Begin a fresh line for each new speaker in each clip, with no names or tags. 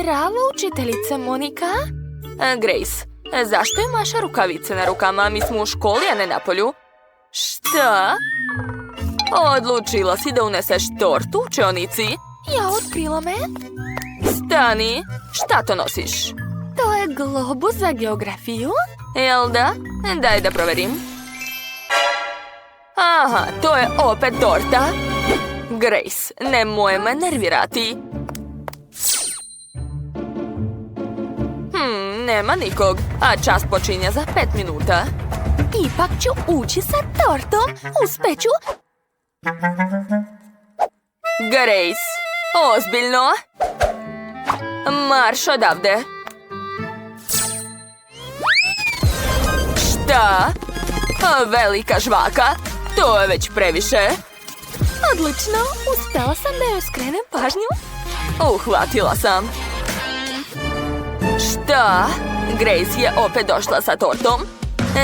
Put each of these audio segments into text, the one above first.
Zdravo, učiteljice Monika. Grace, zašto imaš rukavice na rukama? Mi smo u školi, a ne na polju. Šta? Odlučila si da uneseš tortu u učionici? Ja, otkrila me. Stani, šta to nosiš? To je globus za geografiju. Jel da? Daj da proverim. Aha, to je opet torta. Grace, nemoj me nervirati. Nema nikog, a čas počinje za 5 minuta. Ipak ću ući sa tortom. Uspeću. Grace, ozbiljno? Marš odavde. Šta? Velika žvaka? To je već previše. Odlično, uspjela sam da joj skrenem pažnju. Uhvatila sam. Šta? Grace je opet došla sa tortom.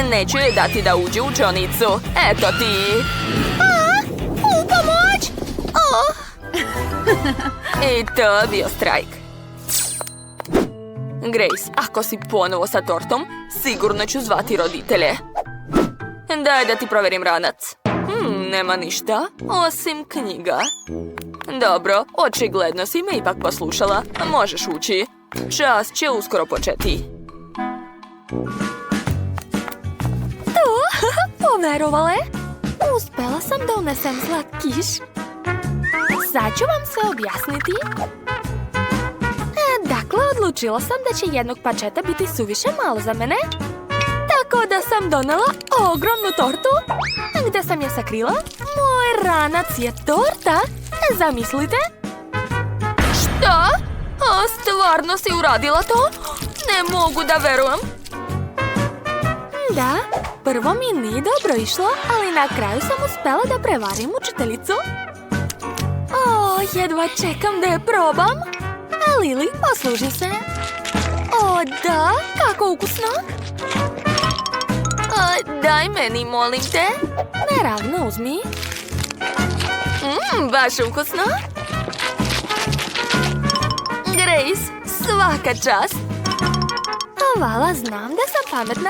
Neću joj dati da uđe u učionicu. Eto ti. U pomoć! I to je bio strajk. Grace, ako si ponovo sa tortom, sigurno ću zvati roditelje. Daj da ti provjerim ranac. Nema ništa, osim knjiga. Dobro, očigledno si me ipak poslušala. Možeš ući. Čas će uskoro početi. Poverovale? Uspela sam da unesem slatkiš. Sad ću vam sve objasniti. Dakle, odlučila sam da će jednog pačeta biti suviše malo za mene. Tako da sam donela ogromnu tortu. Gde sam je sakrila? Moj ranac je torta. Zamislite. Šta? Stvarno si uradila to? Ne mogu da verujem. Da, prvo mi nije dobro išlo, ali na kraju sam uspela da prevarim učiteljicu. Jedva čekam da je probam. Lili, posluži se. Da, kako ukusno. Daj meni, molim te. Naravno, uzmi. Baš ukusno. Grace, svaka čast. Hvala, znam da sam pametna.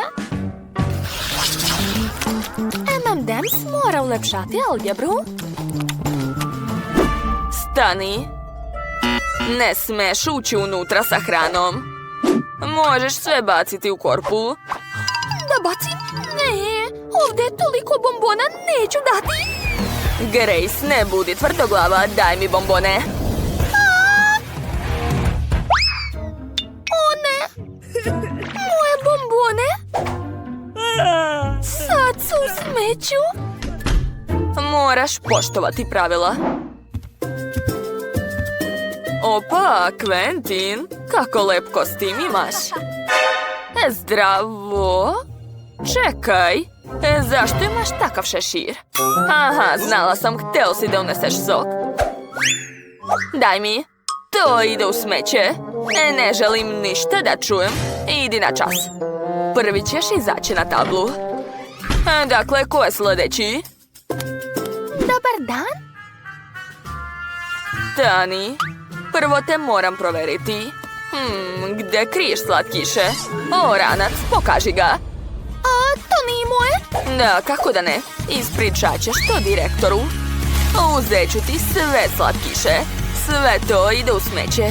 M&M's mora ulepšati algebru. Stani. Ne smeš ući unutra sa hranom. Možeš sve baciti u korpu. Da bacim? Ne, ovdje je toliko bombona, neću dati. Grace, ne budi tvrdoglava, daj mi bombone. O ne, moje bombone. Sad su u smeću. Moraš poštovati pravila. Opa, Quentin, kako lep kostim imaš. Zdravo. Čekaj, zašto imaš takav šešir? Aha, znala sam, hteo si da uneseš sok. Daj mi, to ide u smeće. Ne želim ništa da čujem. Idi na čas. Prvi ćeš izaći na tablu. Dakle, ko je sljedeći? Dobar dan. Tani, prvo te moram proveriti. Gde kriješ slatkiše? Ranac, pokaži ga. To nije moje? Da, kako da ne? Ispričat ćeš to direktoru. Uzet ću ti sve slatkiše. Sve to ide u smeće.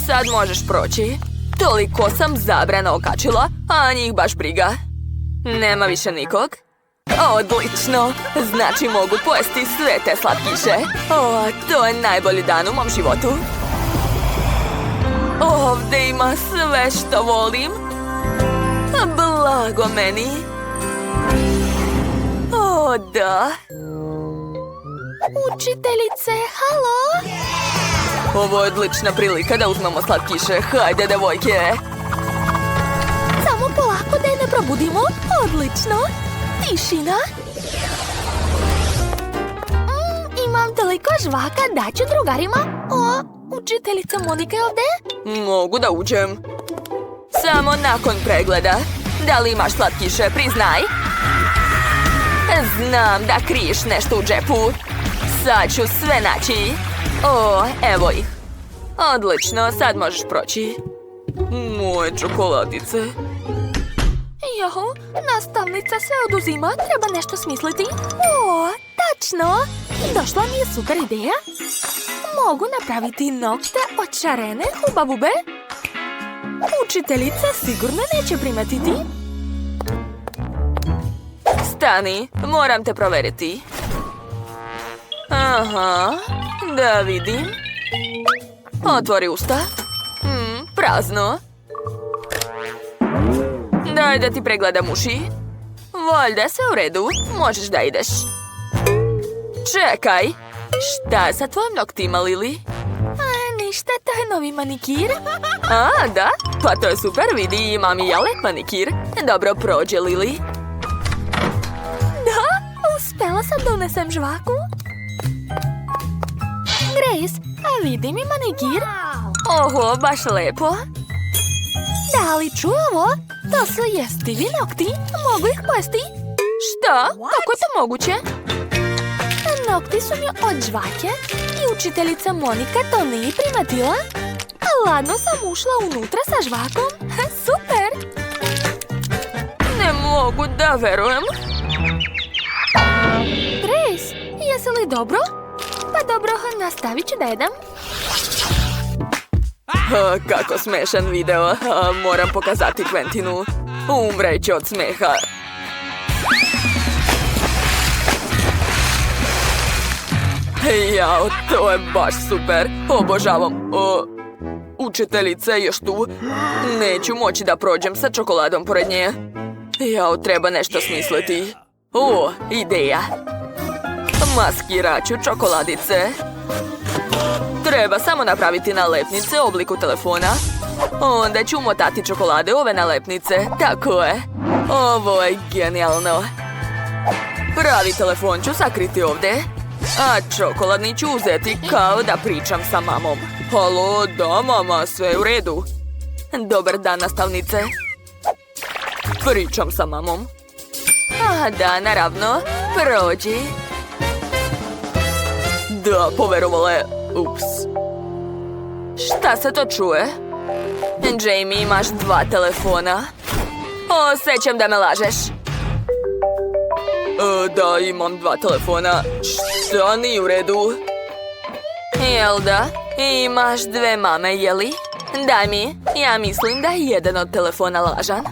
Sad možeš proći. Toliko sam zabrana okačila, a njih baš briga. Nema više nikog? Odlično! Znači mogu pojesti sve te slatkiše. To je najbolji dan u mom životu. Ovdje ima sve što volim. Blago meni. Da. Učiteljice, halo? Ovo je odlična prilika da uzmemo slatkiše. Hajde, devojke. Samo polako da je ne probudimo. Odlično. Tišina. Imam toliko žvaka, daću drugarima. Učiteljica Monika je ovdje? Mogu da uđem. Samo nakon pregleda. Da li imaš slatkiše, priznaj. Znam da kriješ nešto u džepu. Sad ću sve naći. Evo ih. Odlično, sad možeš proći. Moje čokoladice. Joho, nastavnica sve oduzima, treba nešto smisliti. O, tačno! Došla mi je super ideja. Mogu napraviti nokte od šarene hubabube. Učiteljica sigurno neće primetiti. Stani, moram te provjeriti. Aha, da vidim. Otvori usta. Prazno. Daj da ti pregledam uši. Valjda sve u redu, možeš da ideš. Čekaj, šta je sa tvojim noktima, Lili? Ništa, to je novi manikir. A, da? Pa to je super, vidi, imam i ja lep manikir. Dobro, prođe, Lili. Da, uspela sam da unesem žvaku. Grace, a vidi mi manikir. Oho, baš lepo. Da li ču ovo? To su jestivi nokti, mogu ih pojesti. Šta? Kako je to moguće? Nokti su mi od žvake i učiteljica Monika to nije primetila. A ladno sam ušla unutra sa žvakom. Super! Ne mogu da verujem. Grace, jesi li dobro? Pa dobro, nastavit ću da jedem. Kako smešan video. Moram pokazati Quentinu. Umreće od smeha. Jao, to je baš super. Obožavam. Učiteljica je još tu. Neću moći da prođem sa čokoladom pored nje. Jao, treba nešto smisliti. O, ideja. Maskirat ću čokoladice. Treba samo napraviti nalepnice u obliku telefona. Onda ću umotati čokolade u ove nalepnice. Tako je. Ovo je genijalno. Pravi telefon ću sakriti ovdje. A čokoladni ću uzeti kao da pričam sa mamom. Halo, da mama, sve je u redu. Dobar dan, nastavnice. Pričam sa mamom. A da, naravno. Prođi. Da, poverovala je. Ups. Šta se to čuje? Jamie, imaš 2 telefona. Osjećam da me lažeš. Da, imam 2 telefona. Šta nije u redu? Jel da? Imaš 2 mame, jeli? Daj mi, ja mislim da je jedan od telefona lažan.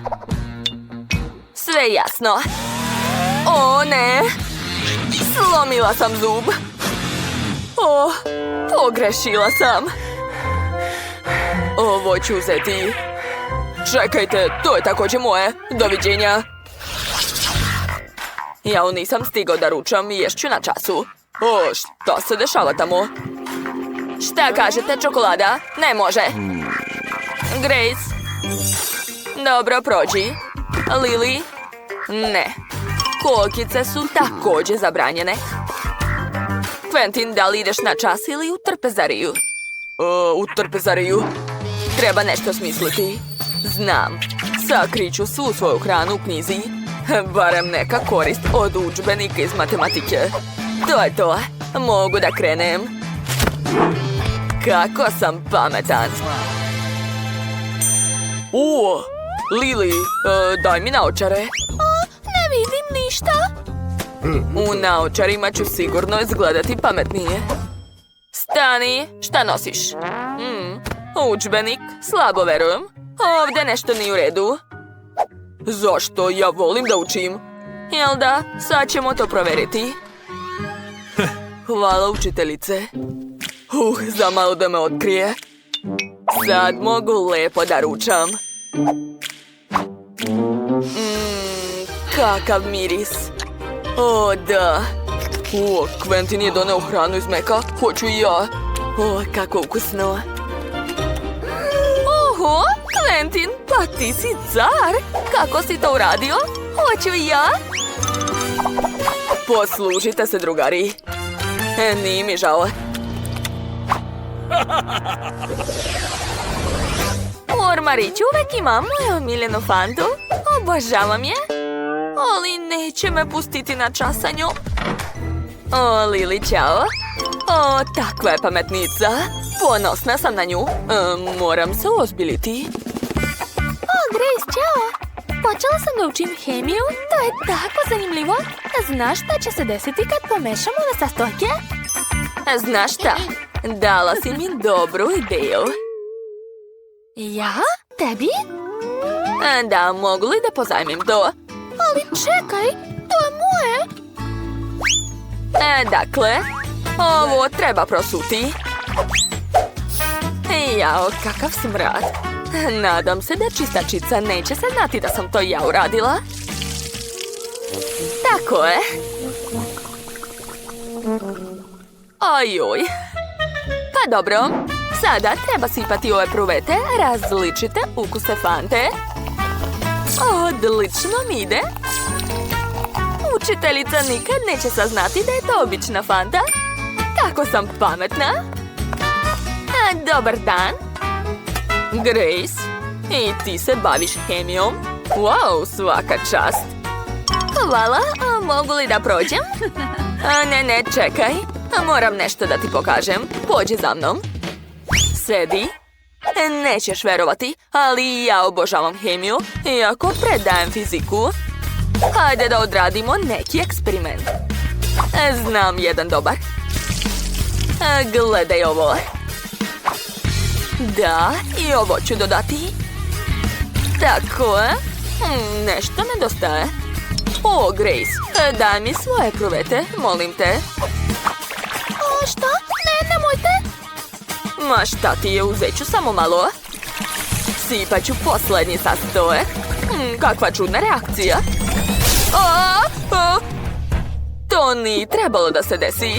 Sve jasno. O, ne! Slomila sam zub. O, pogrešila sam. Ovo ću uzeti. Čekajte, to je također moje. Doviđenja. Ja nisam stigao da ručam i ješću na času. O, šta se dešava tamo? Šta kažete, čokolada? Ne može. Grace? Dobro, prođi. Lili? Ne. Kokice su također zabranjene. Quentin, da li ideš na čas ili u trpezariju? U trpezariju. Treba nešto smisliti. Znam. Sakriću svu svoju hranu u knjizi. Barem neka korist od udžbenika iz matematike. To je to. Mogu da krenem. Kako sam pametan. O, Lili, daj mi naočare. Ne vidim ništa. U naočarima ću sigurno izgledati pametnije. Stani, šta nosiš? Udžbenik, slabo verujem. Ovdje nešto nije u redu. Zašto? Ja volim da učim. Jel da? Sad ćemo to provjeriti. Hvala, učiteljice. Za malo da me otkrije. Sad mogu lepo da ručam. Kakav miris. O, da. O, Quentin je doneo hranu iz meka. Hoću i ja. O, kako ukusno. Oho, Quentin, pa ti si car. Kako si to uradio? Hoću i ja. Poslužite se, drugari. Nije mi žao. U ormariću uvek imam moju omiljenu fantu. Obožavam je. Ali neće me pustiti na časanju. O, Lili, čao. O, takva je pametnica. Ponosna sam na nju. Moram se uozbiljiti.
O, Grace, čao! Počela sam da učim hemiju. To je tako zanimljivo. Znaš šta će se desiti kad pomešam ove sastojke?
Znaš šta? Dala si mi dobru ideju.
Ja? Tebi?
Da, mogu li da pozajmim to?
Ali čekaj, to je moje!
Dakle, ovo treba prosuti. Jao, kakav smrad. Nadam se da čistačica neće se znati da sam to ja uradila. Tako je. Ojoj. Pa dobro, sada treba sipati ove pruvete različite ukuse Fante. Odlično mi ide. Učiteljica nikad neće saznati da je to obična Fanta. Kako sam pametna. Dobar dan. Grace, i ti se baviš hemijom? Wow, svaka čast. Hvala, mogu li da prođem? Ne, čekaj. Moram nešto da ti pokažem. Pođi za mnom. Sedi. Nećeš verovati, ali ja obožavam hemiju, iako predajem fiziku. Hajde da odradimo neki eksperiment. Znam jedan dobar. Gledaj ovo. Da, i ovo ću dodati. Tako je. Nešto nedostaje. O, Grace, daj mi svoje pruvete, molim te.
O, šta? Ne, nemojte!
Ma šta ti je, uzet ću samo malo. Sipat ću posljednji sastojak. Kakva čudna reakcija. To nije trebalo da se desi.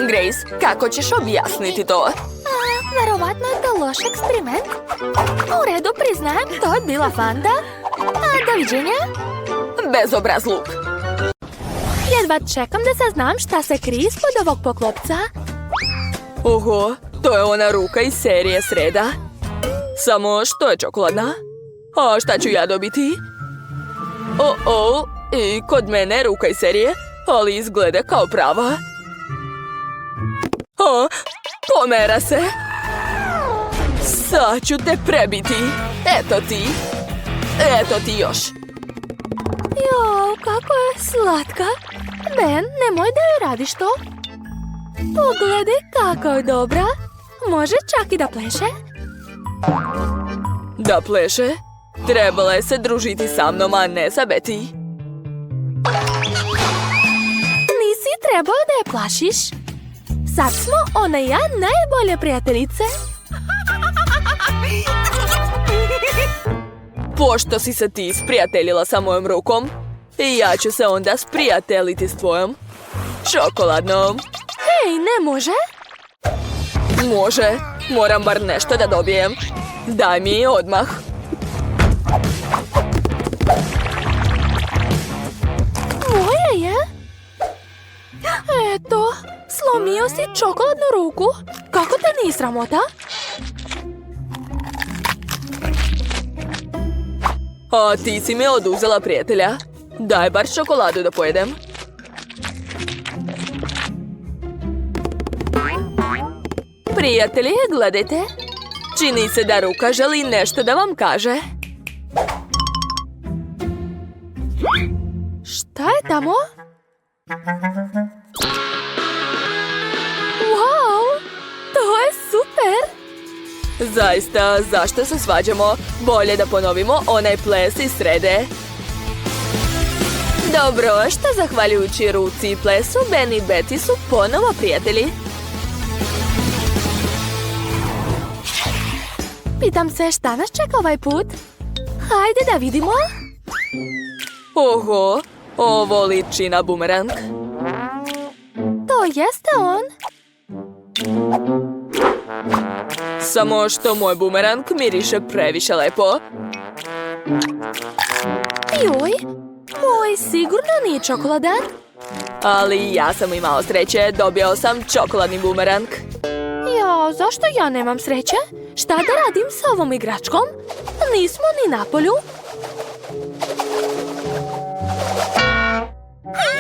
Grace, kako ćeš objasniti to?
Verovatno je to loš eksperiment. U redu, priznajem, to je bila Fanta. Doviđenja.
Bezobrazluk.
Jedva čekam da saznam šta se krije ispod ovog poklopca.
Oho, to je ona ruka iz serije Sreda. Samo što je čokoladna? A šta ću ja dobiti? I kod mene ruka iz serije, ali izgleda kao prava. Pomera se. Sad ću te prebiti. Eto ti još.
Jo, kako je slatka. Ben, nemoj da joj radiš to. Pogledaj kako je dobra. Može čak i da pleše.
Da pleše? Trebala je se družiti sa mnom, a ne sa Betty.
Nisi trebao da je plašiš. Sad smo ona i ja najbolje prijateljice.
Pošto si se ti sprijateljila sa mojom rukom, ja ću se onda sprijateljiti s tvojom. Čokoladnom.
Hej, ne može?
Može. Moram bar nešto da dobijem. Daj mi odmah.
Moje je? Eto, slomio si čokoladnu ruku. Kako te nije sramota?
A ti si mi oduzela prijatelja. Daj bar čokoladu da pojedem. Prijatelji, gledajte. Čini se da ruka želi nešto da vam kaže.
Šta je tamo? Wow, to je super!
Zaista, zašto se svađamo? Bolje da ponovimo onaj ples iz Srede. Dobro, što zahvaljujući ruci i plesu, Ben i Betty su ponovo prijatelji.
Pitam se šta nas čeka ovaj put? Hajde da vidimo.
Oho, ovo liči na bumerang.
To jeste on.
Samo što moj bumerang miriše previše lepo.
Joj, moj sigurno nije čokoladan.
Ali ja sam imao sreće, dobio sam čokoladni bumerang.
Ja, zašto ja nemam sreće? Šta da radim s ovom igračkom? Nismo ni na polju.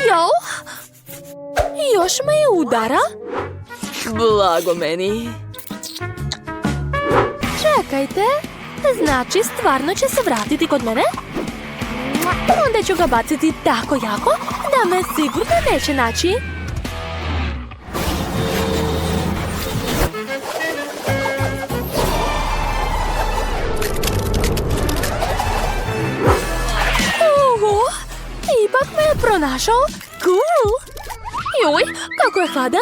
Jo, još me je udara.
Blago meni.
Čekajte, znači stvarno će se vratiti kod mene? Onda ću ga baciti tako jako da me sigurno neće naći. Oho, ipak me je pronašao. Cool! Joj, kako je hladan.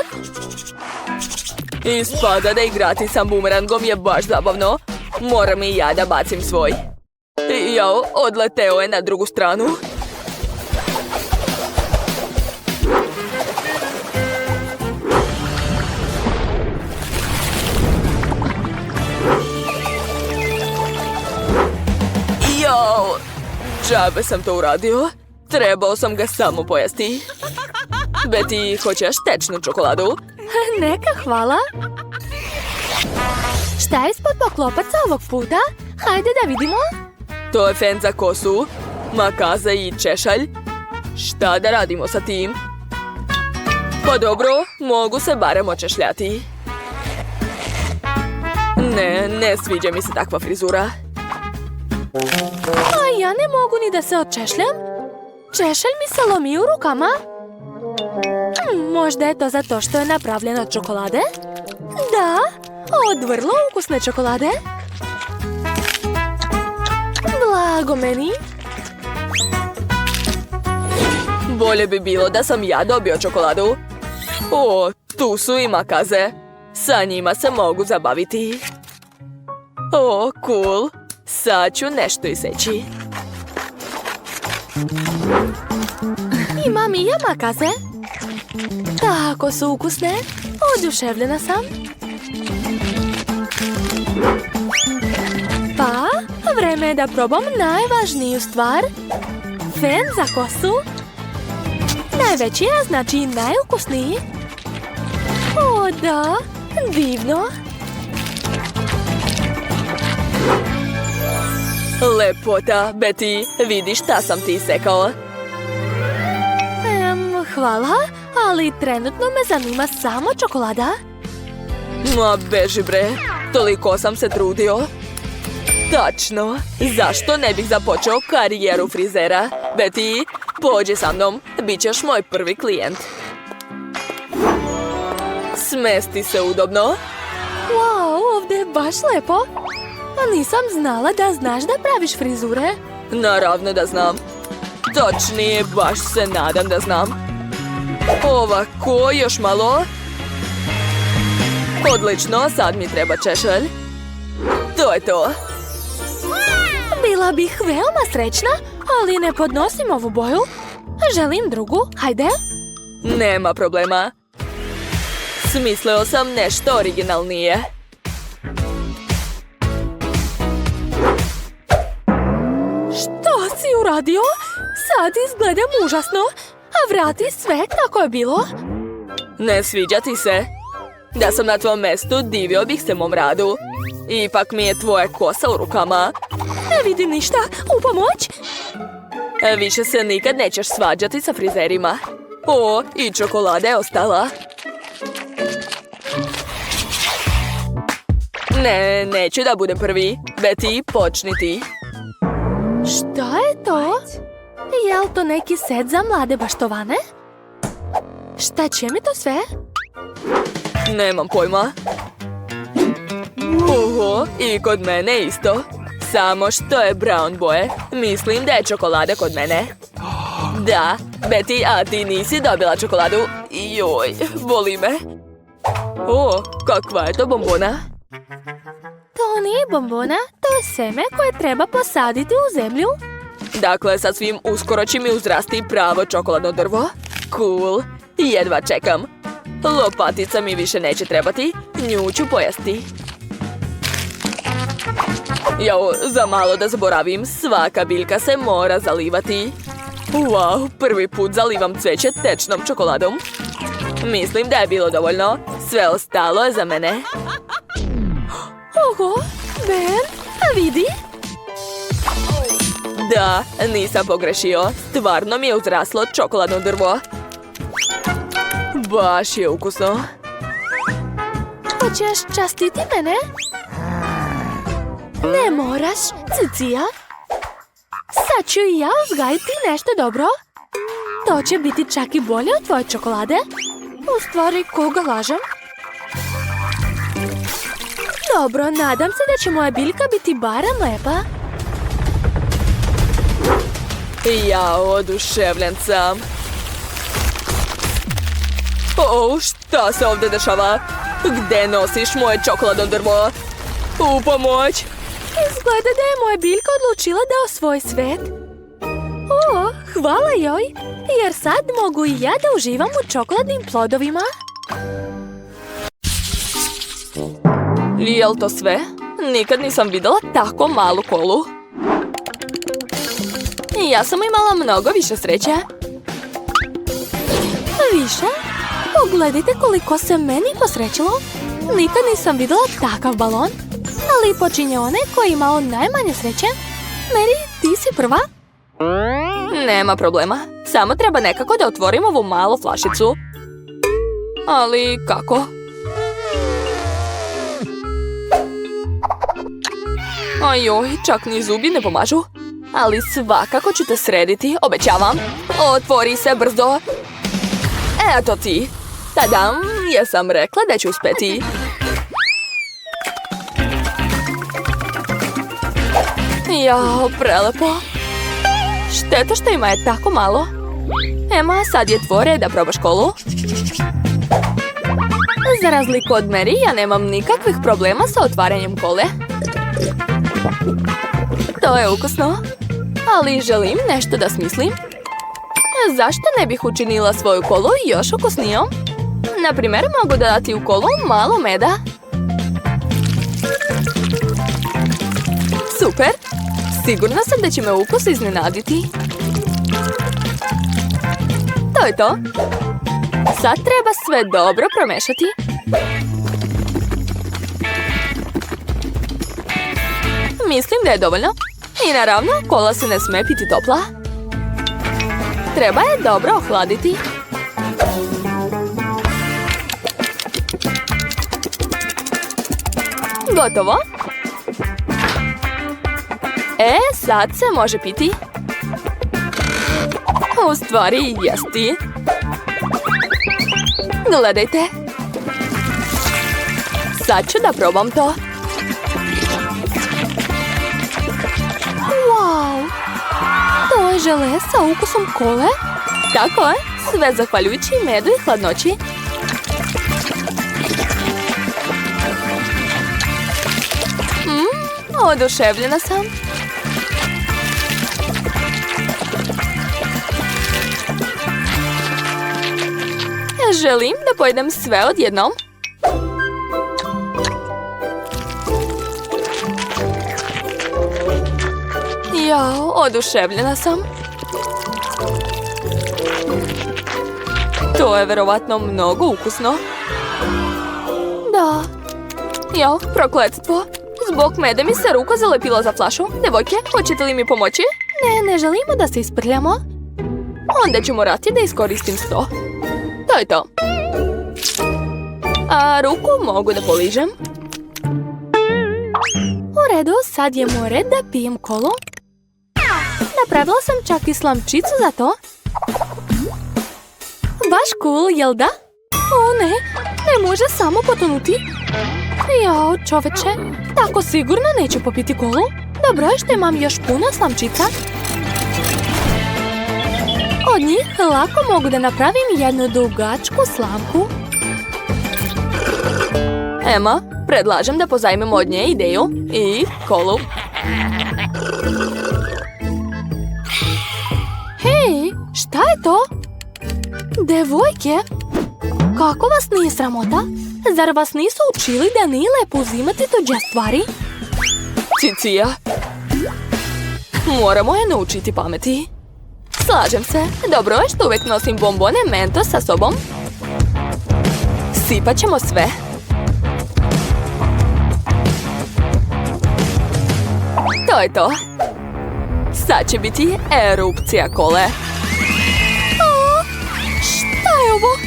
Ispada da igrati sa bumerangom je baš zabavno. Moram i ja da bacim svoj. Jao, odleteo je na drugu stranu. Jao, džabe sam to uradio. Trebao sam ga samo pojesti. Betty, hoćeš tečnu čokoladu?
Neka, hvala. Šta je ispod poklopaca ovog puta? Hajde da vidimo.
To je fen za kosu, makaza i češalj. Šta da radimo sa tim? Pa dobro, mogu se barem očešljati. Ne sviđa mi se takva frizura.
A ja ne mogu ni da se očešljam. Češalj mi se lomi u rukama. Možda je to zato što je napravljena od čokolade? Da, od vrlo ukusne čokolade. Blago meni.
Bolje bi bilo da sam ja dobio čokoladu. O, tu su i makaze. Sa njima se mogu zabaviti. O, cool. Sad ću nešto iseći.
Imam i ja makaze. Tako su ukusne. Oduševljena sam. Pa, vreme je da probam najvažniju stvar. Fen za kosu. Najveći, a znači i najukusniji. O, da, divno.
Lepota, Betty, vidiš šta sam ti sekao.
Hvala, ali trenutno me zanima samo čokolada.
Ma beži bre, toliko sam se trudio. Tačno, zašto ne bih započeo karijeru frizera? Betty, pođi sa mnom, bit ćeš moj prvi klijent. Smesti se udobno.
Wow, ovdje je baš lepo. A nisam znala da znaš da praviš frizure.
Naravno da znam. Točnije, baš se nadam da znam. Ovako, još malo. Odlično, sad mi treba češalj. To je to.
Bila bih veoma srećna, ali ne podnosim ovu boju. Želim drugu, hajde.
Nema problema. Smislio sam nešto originalnije.
Što si uradio? Sad izgledam užasno. A vrati sve kako je bilo.
Ne sviđa ti se? Da sam na tvom mjestu, divio bih se mom radu. Ipak mi je tvoja kosa u rukama.
Ne vidim ništa, u pomoć.
Više se nikad nećeš svađati sa frizerima. O, i čokolada je ostala. Ne, neću da budem prvi. Betty, počni ti.
Šta je to? Je li to neki set za mlade baštovane? Šta će mi to sve?
Nemam pojma. Oho, i kod mene isto. Samo što je brown boje. Mislim da je čokolada kod mene. Da, Betty, a ti nisi dobila čokoladu? Joj, boli me. O, kakva je to bombona?
To nije bombona, to je seme koje treba posaditi u zemlju.
Dakle, sasvim uskoro će mi uzrasti pravo čokoladno drvo. Cool, jedva čekam. Lopatica mi više neće trebati, nju ću pojesti. Jao, za malo da zaboravim, svaka biljka se mora zalivati. Wow, prvi put zalivam cveće tečnom čokoladom. Mislim da je bilo dovoljno, sve ostalo je za mene.
Oho, Ben, a vidi?
Da, nisam pogrešio, stvarno mi je uzraslo čokoladno drvo. Baš je ukusno.
Hoćeš častiti mene? Ne moraš, Cicija. Sad ću i ja uzgajiti nešto dobro. To će biti čak i bolje od tvoje čokolade. U stvari, koga lažem? Dobro, nadam se da će moja biljka biti barem lepa.
Ja oduševljen sam. Šta se ovdje dešava? Gde nosiš moje čokoladno drvo? U pomoć!
Izgleda da je moja biljka odlučila da osvoji svet. O, hvala joj, jer sad mogu i ja da uživam u čokoladnim plodovima.
Jel to sve? Nikad nisam vidjela tako malu kolu. Ja sam imala mnogo više sreće.
Više? Pogledajte koliko se meni posrećilo. Nikad nisam vidjela takav balon. Ali počinje onaj koji je imao najmanje sreće. Mary, ti si prva.
Nema problema. Samo treba nekako da otvorim ovu malu flašicu. Ali kako? Ajoj, čak ni zubi ne pomažu. Ali svakako ću te srediti, obećavam. Otvori se brzo. Eto ti. Tadam, jesam rekla da ću uspeti. Jao, prelepo. Šteta što ima je tako malo. Ema, sad je tvoj red da probaš kolu. Za razliku od Mary, ja nemam nikakvih problema sa otvaranjem kole. To je ukusno. Ali želim nešto da smislim. Zašto ne bih učinila svoju kolu još ukusnijom? Naprimjer, mogu dodati u kolu malo meda. Super! Sigurna sam da će me ukus iznenaditi. To je to. Sad treba sve dobro promešati. Mislim da je dovoljno. I naravno, kola se ne sme piti topla. Treba je dobro ohladiti. Gotovo. Sad se može piti. U stvari, jesti. Gledajte. Sad ću da probam to.
Wow! To je žele sa ukusom kole?
Tako je, sve zahvaljujući medu i hladnoći. Oduševljena sam. Želim da pojedem sve odjednom. Jao, oduševljena sam. To je verovatno mnogo ukusno. Da. Jao, prokletstvo. Zbog meda mi se ruka zalepila za flašu. Devojke, hoćete li mi pomoći?
Ne želimo da se isprljamo.
Onda ću morati da iskoristim to. To je to. A ruku mogu da poližem.
U redu, sad je moj red da pijem kolu. Napravila sam čak i slamčicu za to. Baš cool, jel da? O ne, ne može samo potonuti. Jao, čoveče, tako sigurno neću popiti kolu. Dobro je što imam još puno slamčica. Od njih lako mogu da napravim jednu dugačku slamku.
Ema, predlažem da pozajmemo od nje ideju i kolu.
Hej, šta je to? Devojke, kako vas nije sramota? Zar vas nisu učili da nije lepo uzimati tuđe stvari?
Cicija, moramo je naučiti pameti. Slažem se, dobro je što uvijek nosim bombone Mentos sa sobom. Sipat ćemo sve. To je to. Sad će biti erupcija kole.
Šta je ovo?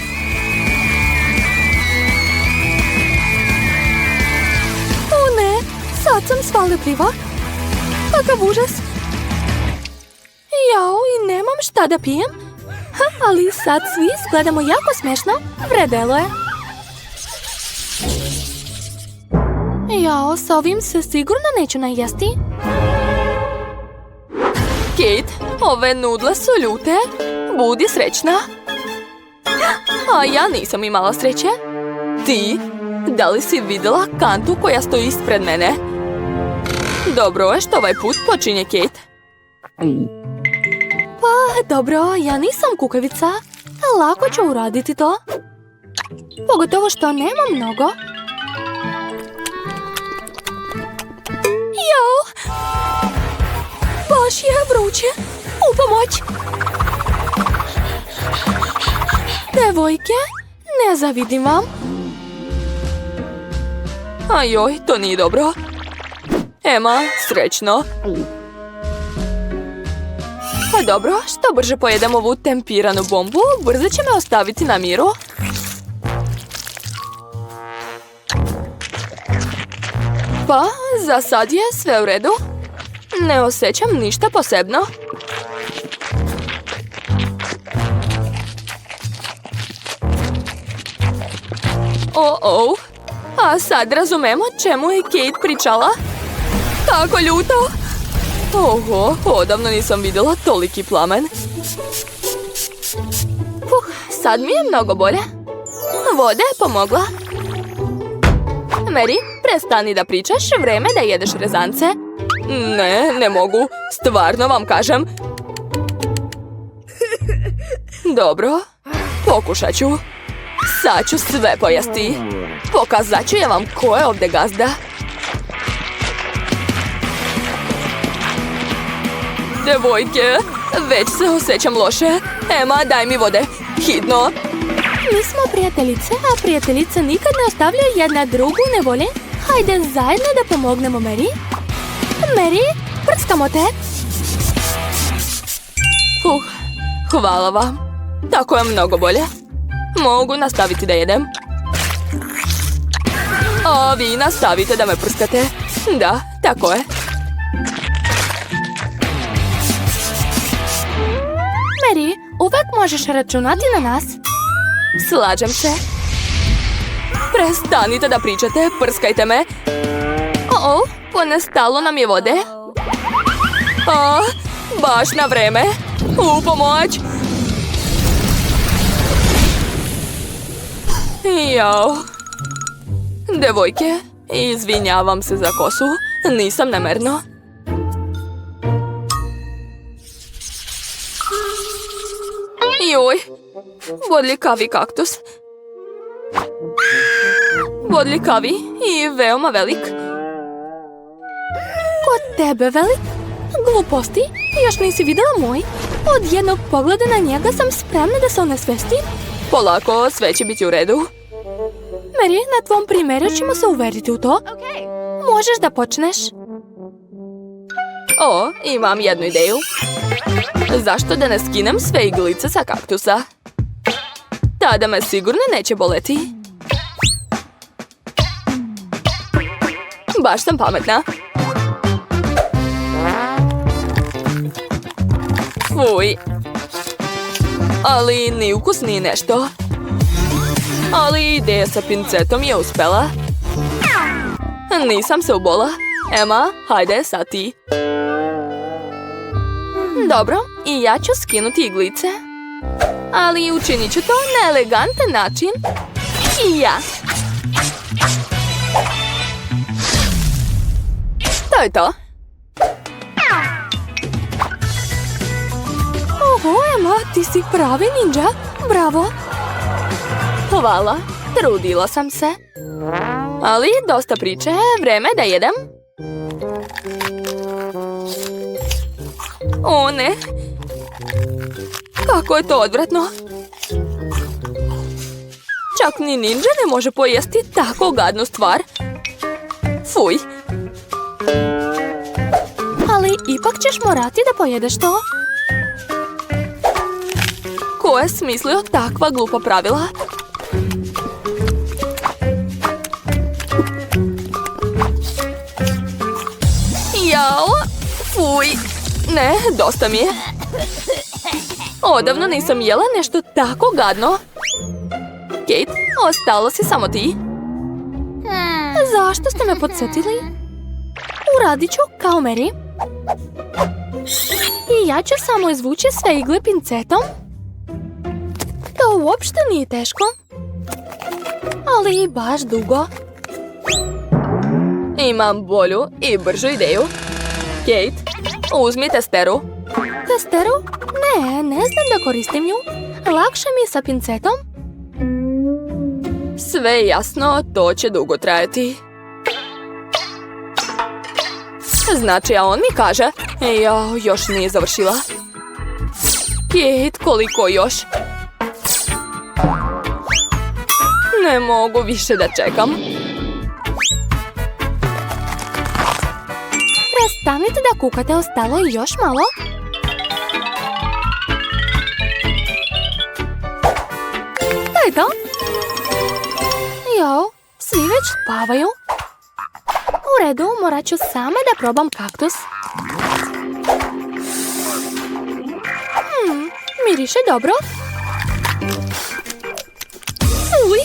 lepljivo. Kakav užas. Jao, i nemam šta da pijem. Ali sad svi izgledamo jako smešno. Vredelo je. Jao, s ovim se sigurno neću najesti.
Kate, ove nudle su ljute. Budi srećna. A ja nisam imala sreće. Ti? Da li si vidjela kantu koja stoji ispred mene? Dobro je što ovaj put počinje Kate.
Pa, dobro, ja nisam kukavica. Lako ću uraditi to. Pogotovo što nema mnogo. Jao! Baš je vruće. U pomoć! Devojke, ne zavidim vam.
Ajoj, to nije dobro. Ema, srećno. Pa dobro, što brže pojedem ovu tempiranu bombu, brzo će me ostaviti na miru. Pa, za sad je sve u redu. Ne osjećam ništa posebno. A sad razumemo čemu je Kate pričala. Kako ljuto. Oho, odavno nisam vidjela toliki plamen. Sad mi je mnogo bolje. Voda je pomogla. Mary, prestani da pričaš, vreme da jedeš rezance. Ne mogu, stvarno vam kažem. Dobro, pokušat ću. Sad ću sve pojesti. Pokazat ću vam ko je ovdje gazda. Devojke, već se osjećam loše. Ema, daj mi vode. Hitno.
Mi smo prijateljice, a prijateljice nikad ne ostavljaju jedna drugu, ne vole? Hajde zajedno da pomognemo Mary. Mary, prskamo te.
Hvala vam. Tako je mnogo bolje. Mogu nastaviti da jedem. A vi nastavite da me prskate. Da, tako je.
Mary, uvek možeš računati na nas.
Slažem se. Prestanite da pričate, prskajte me. Ponestalo nam je vode. Baš na vreme. U pomoć. Jao. Devojke, izvinjavam se za kosu. Nisam namerno. Joj, bodljikavi kaktus. Bodljikavi i veoma velik.
Kod tebe velik? Gluposti, još nisi vidjela moj. Od jednog pogleda na njega sam spremna da se onesvestim.
Polako, sve će biti u redu.
Mary, na tvom primjeru ćemo se uveriti u to. Možeš da počneš.
Imam jednu ideju. Zašto da ne skinem sve iglice sa kaktusa? Tada me sigurno neće boleti. Baš sam pametna. Fuj. Ali ni ukus ni nešto. Ali ideja sa pincetom je uspela. Nisam se ubola. Ema, hajde sad ti. Dobro, i ja ću skinuti iglice. Ali učinit ću to na elegantan način. I ja. To je to.
Oho, Ema, ti si pravi ninja. Bravo.
Hvala, trudila sam se. Ali dosta priče, vreme da jedem. O ne. Kako je to odvratno. Čak ni ninja ne može pojesti tako gadnu stvar. Fuj.
Ali ipak ćeš morati da pojedeš to.
Ko je smislio takva glupa pravila? Uj, ne, dosta mi je. Odavno nisam jela nešto tako gadno. Kate, ostalo si samo ti.
Zašto ste me podsjetili? Uradit ću kao Mary. I ja ću samo izvući sve igle pincetom. To uopšte nije teško. Ali i baš dugo.
Imam bolju i bržu ideju. Kate, uzmi testeru.
Testeru? Ne znam da koristim nju. Lakše mi je sa pincetom.
Sve je jasno, to će dugo trajati. Znači, a on mi kaže, još nije završila. Kate, koliko još? Ne mogu više da čekam.
Prestanite da kukate, ostalo je još malo. To je to. Jo, svi već spavaju. U redu, morat ću sama da probam kaktus. Miriše dobro. Uj,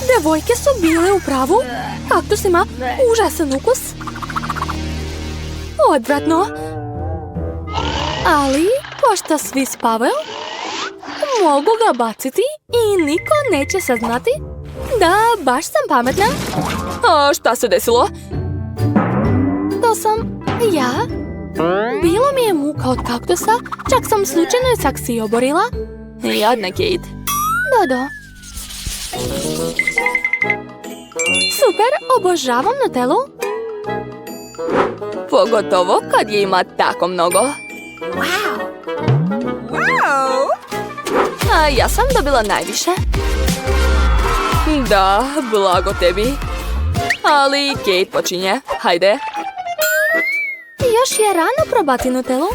devojke su bile u pravu. Kaktus ima užasan ukus. Odvratno. Ali, pošto svi spavaju, mogu ga baciti i niko neće saznati. Da, baš sam pametna.
A šta se desilo?
To sam ja. Bilo mi je muka od kaktusa, čak sam slučajno i saksiju oborila.
Jadna Kate.
Dodo. Super, obožavam Nutellu.
Pogotovo kad je ima tako mnogo. A ja sam dobila najviše. Da, blago tebi. Ali Kate počinje. Hajde.
Još je rano probati Nutellu.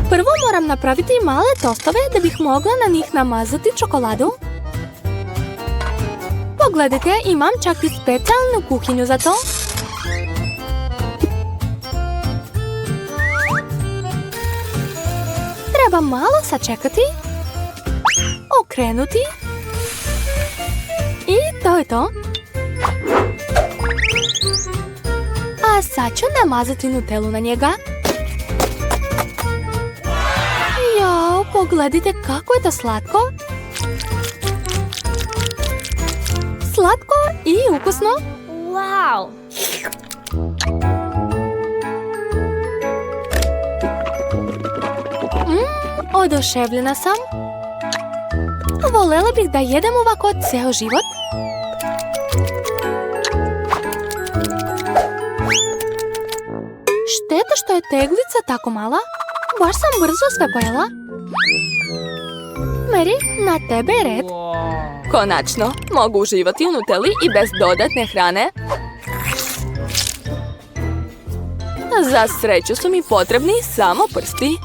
Prvo moram napraviti male tostove da bih mogla na njih namazati čokoladu. Pogledajte, imam čak i specijalnu kuhinju za to. Treba malo sačekati, okrenuti i to je to. A sad ću namazati Nutellu na njega. Jao, pogledajte kako je to slatko. Slatko i ukusno.
Wow!
Oduševljena sam. Volela bih da jedem ovako ceo život. Šteta što je teglica tako mala. Baš sam brzo sve pojela. Mary, na tebe je red.
Konačno, mogu uživati u Nutelli i bez dodatne hrane. Za sreću su mi potrebni samo prsti.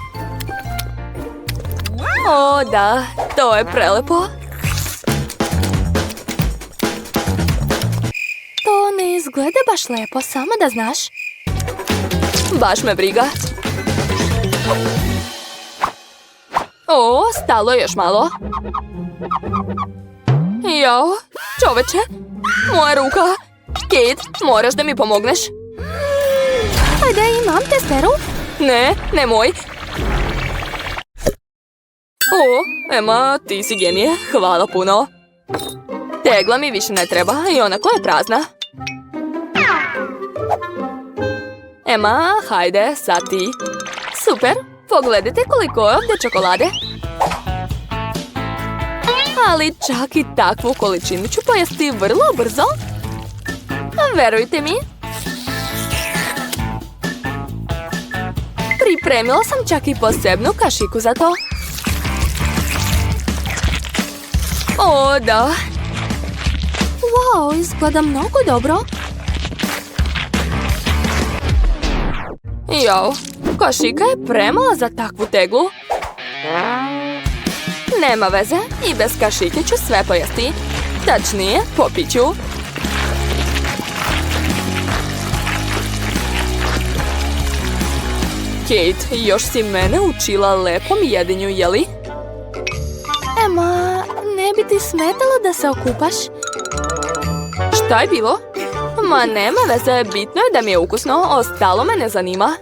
O, da, to je prelepo.
To ne izgleda baš lepo, samo da znaš.
Baš me briga. O, stalo je još malo. Jao, čoveče, moja ruka. Kate, moraš da mi pomogneš.
Ajde, imam testeru.
Ne, nemoj. O, Emma, ti si genije, hvala puno. Tegla mi više ne treba i onako je prazna. Emma, hajde, sad ti. Super, pogledajte koliko je ovdje čokolade. Ali čak i takvu količinu ću pojesti vrlo brzo. Verujte mi. Pripremila sam čak i posebnu kašiku za to. O, da.
Wow, izgleda mnogo dobro.
Jao, kašika je premala za takvu teglu. Nema veze, i bez kašike ću sve pojesti. Tačnije, popit ću. Kate, još si mene učila lepom jedinju, jeli?
Ema, ne bi ti smetalo da se okupaš?
Šta je bilo? Ma nema veze, bitno je da mi je ukusno, ostalo me ne zanima.